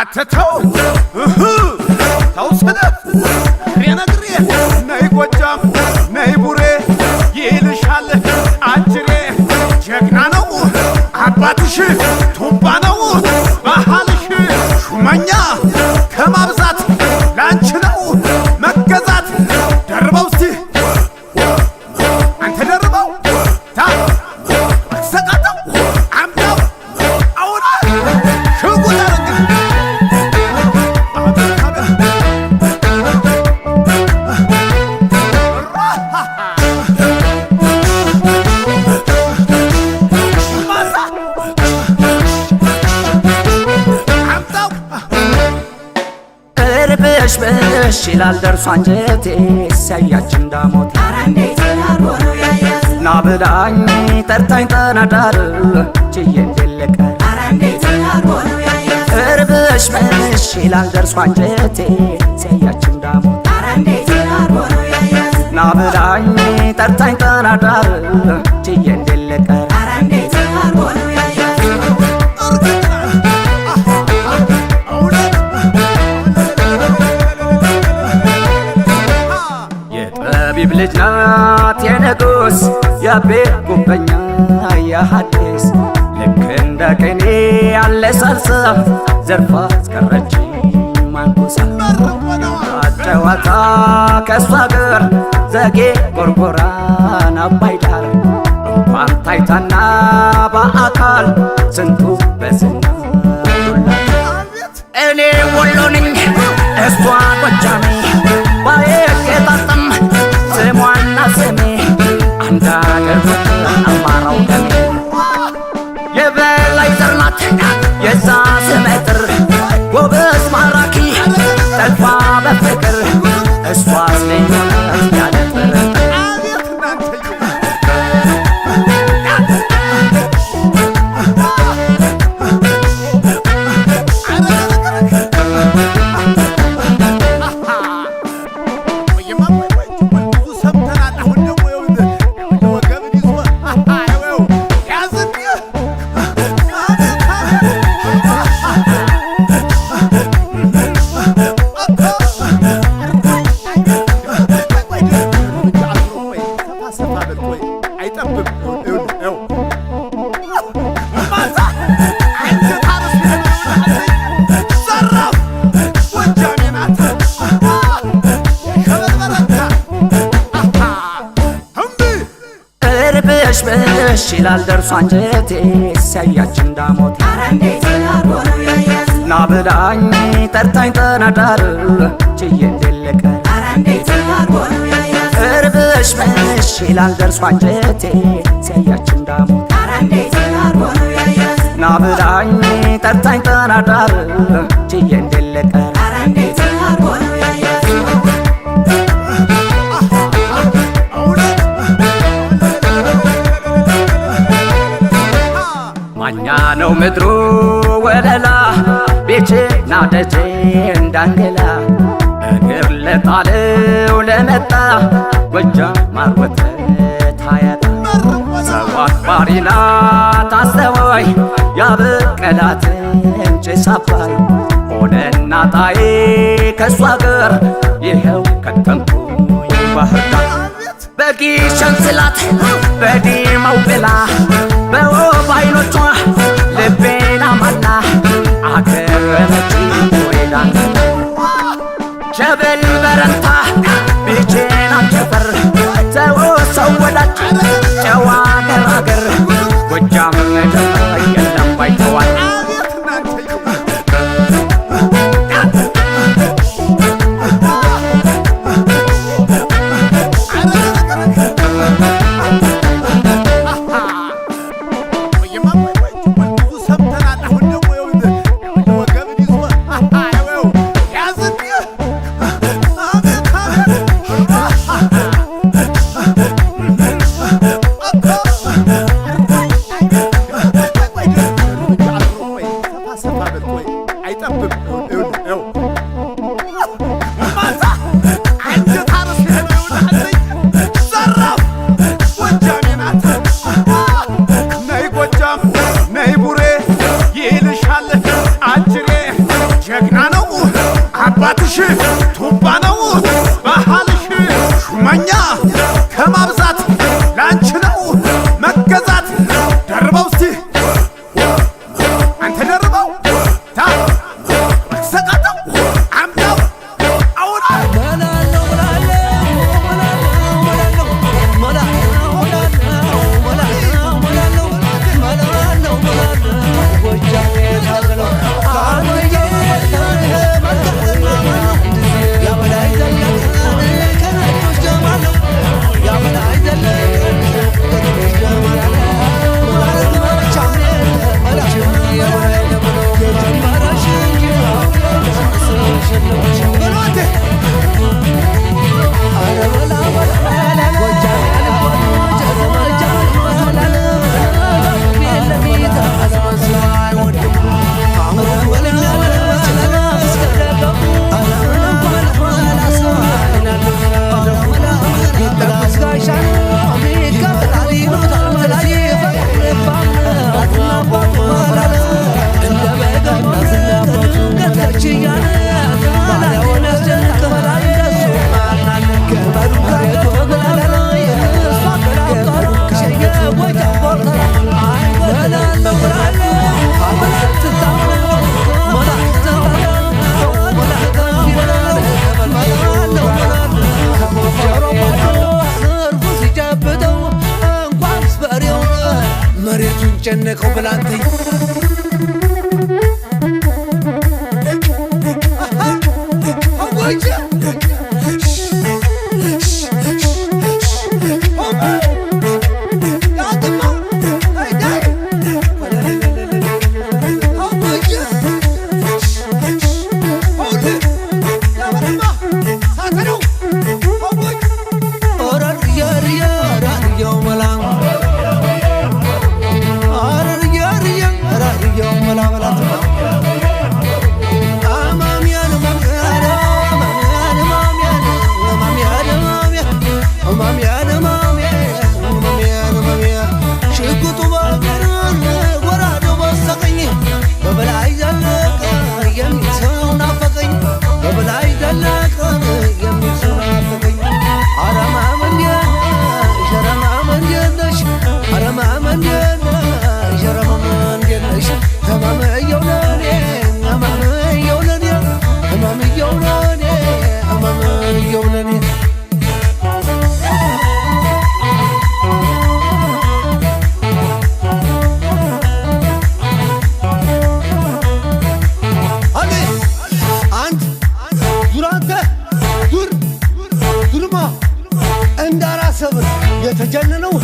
አተተው ተውሰደፍ ነግሬ ነይ ጎጃም ነይ ቡሬ ይልሻል አጅሬ ጀግና ነው አባትሽ ቱባ ነው ባህልሽ ሹመኛ ከማብዛት ላንቺ ነው መገዛት ደርበው እስቲ አንተ ደርበው ታ ሰቃተው አምጣው አውራ ሽጉጥ አረግ በሽ ይላል ደርሶ አንጀቴ ሲያያች እንዳሞት ና ብላኝ ጠርታኝ ተናዳር ችዬ እንደለቀር እርብሽ በሽ ይላል ደርሶ አንጀቴ ሲያያች እንዳሞት ና ብላኝ ጠርታኝ ተናዳር ችዬ እንደለቀር የጠቢብ ልጅ ናት የንጉስ ያቤ ጉበኛ ያሐድስ ልክ እንደ ቅኔ ያለ ሳልሳ ዘርፋ አስቀረች ማንኩሳ ጨዋታ ከእሷ ጋር ዘጌ ጎርጎራን አባይ ዳር እንኳን ታይታና በአካል ስንቱ በዝና እኔ ወሎ ነኝ እሷ ጎጃሜ ባየቄጣጥም ስሟና ስሜ አንድ አገር አማራው ደሜ የበላይ ዘር ናት የዛ ስመጥር ጎበዝ ማራኪ ጠልፋ በፍቅር እሷ ስለሆነች ያለ ጥርጥር በሽ ይላል ደርሶ አንጀቴ ሲያያች እንዳሞት ና ብላኝ ጠርታኝ ተናዳር ችዬ እንደለቀር እርብሽ በሽ ይላል ደርሶ አንጀቴ ሲያያች እንዳሞት ና ብላኝ ጠርታኝ ተናዳር ችዬ እንደለቀር ማኛ ነው ምድሩ ወለላ ቤቼና ደጄ እንዳንገላ እግር ለጣለው ለመጣ ጎጃም ማር ወተት አያጣ ሰው አክባሪ ናት አስተዋይ ያበቀላትን ጭስ አባይ ሆነና ጣዬ ከእሷ ጋር ይኸው ከተምኩኝ ባህር ዳር በጊሸን ስላት በዲማው ብላ በውብ አይኖቿ ልቤን አማላ አገረመች ወይዳን ሸበል በረንታ ብቼና ጨፈር ሰው ሰው ወዳጅ ጨዋ ገራገር ጎጃም ደፈር የለም ባይተዋል በላተኝ እንዳራሰብን የተጀነነው